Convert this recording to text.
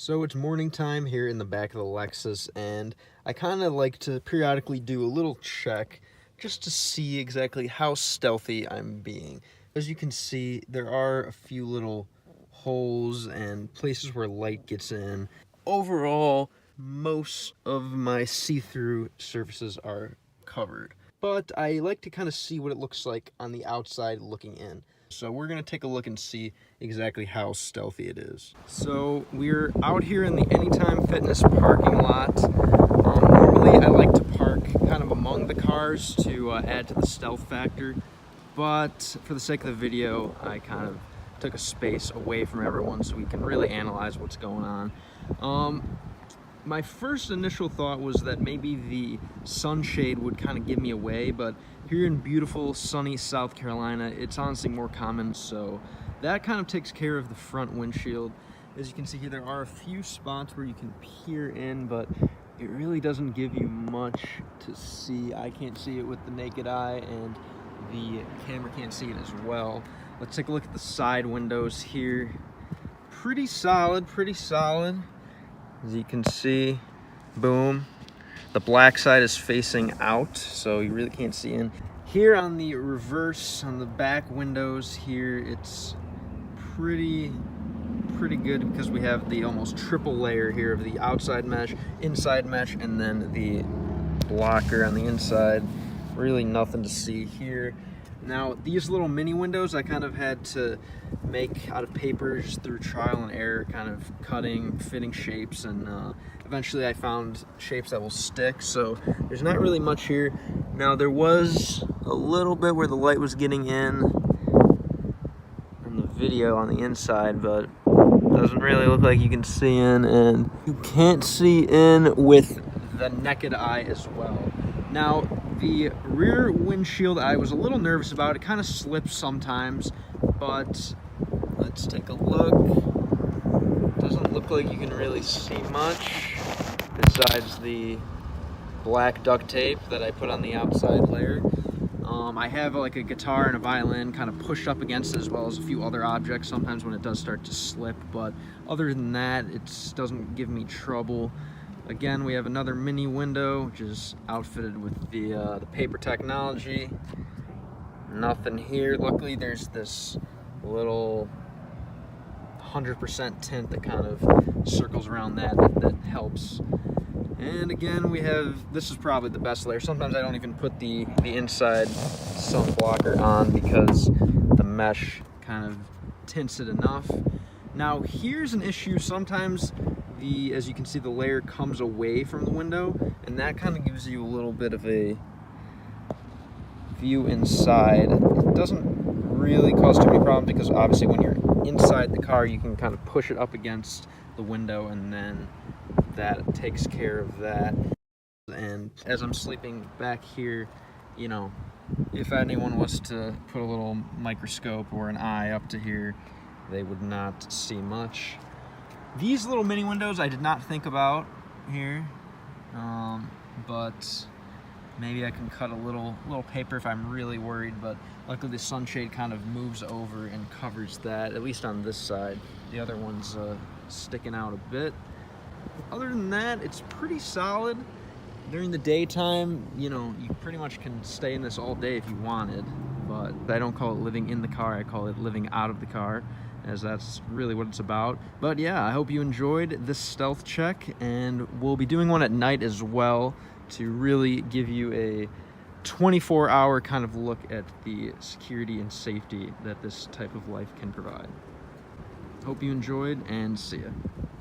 So it's morning time here in the back of the Lexus, and I kind of like to periodically do a little check just to see exactly how stealthy I'm being. As you can see, there are a few little holes and places where light gets in. Overall, most of my see-through surfaces are covered, but I like to kind of see what it looks like on the outside looking in. So we're gonna take a look and see exactly how stealthy it is. So we're out here in the Anytime Fitness parking lot. Normally I like to park kind of among the cars to add to the stealth factor, but for the sake of the video, I kind of took a space away from everyone so we can really analyze what's going on. My first initial thought was that maybe the sunshade would kind of give me away, but here in beautiful sunny South Carolina, it's honestly more common, so that kind of takes care of the front windshield. As you can see here, there are a few spots where you can peer in, but it really doesn't give you much to see. I can't see it with the naked eye, and the camera can't see it as well. Let's take a look at the side windows here. Pretty solid, pretty solid. As you can see, boom. The black side is facing out, so you really can't see in. Here on the reverse, on the back windows here, it's pretty good because we have the almost triple layer here of the outside mesh, inside mesh, and then the blocker on the inside. Really nothing to see here. Now, these little mini windows I kind of had to make out of paper just through trial and error, kind of cutting, fitting shapes, and eventually I found shapes that will stick, so there's not really much here. Now, there was a little bit where the light was getting in the video on the inside, but doesn't really look like you can see in, and you can't see in with the naked eye as well. Now, the rear windshield I was a little nervous about. It kind of slips sometimes, but let's take a look. Doesn't look like you can really see much besides the black duct tape that I put on the outside layer. I have like a guitar and a violin kind of pushed up against it, as well as a few other objects sometimes when it does start to slip, but other than that, it doesn't give me trouble. Again, we have another mini window, which is outfitted with the paper technology. Nothing here. Luckily, there's this little 100% tint that kind of circles around that helps. And again, we have, this is probably the best layer. Sometimes I don't even put the inside sun blocker on because the mesh kind of tints it enough. Now, here's an issue. Sometimes as you can see, the layer comes away from the window, and that kind of gives you a little bit of a view inside. It doesn't really cause too many problems because obviously when you're inside the car, you can kind of push it up against the window, and then that takes care of that. And as I'm sleeping back here, you know, if anyone was to put a little microscope or an eye up to here, they would not see much. These little mini windows I did not think about here, but maybe I can cut a little paper if I'm really worried, but luckily the sunshade kind of moves over and covers that, at least on this side. The other one's sticking out a bit. Other than that, it's pretty solid. During the daytime, you know, you pretty much can stay in this all day if you wanted, but I don't call it living in the car, I call it living out of the car, as that's really what it's about. But yeah, I hope you enjoyed this stealth check, and we'll be doing one at night as well to really give you a 24-hour kind of look at the security and safety that this type of life can provide. Hope you enjoyed, and see ya.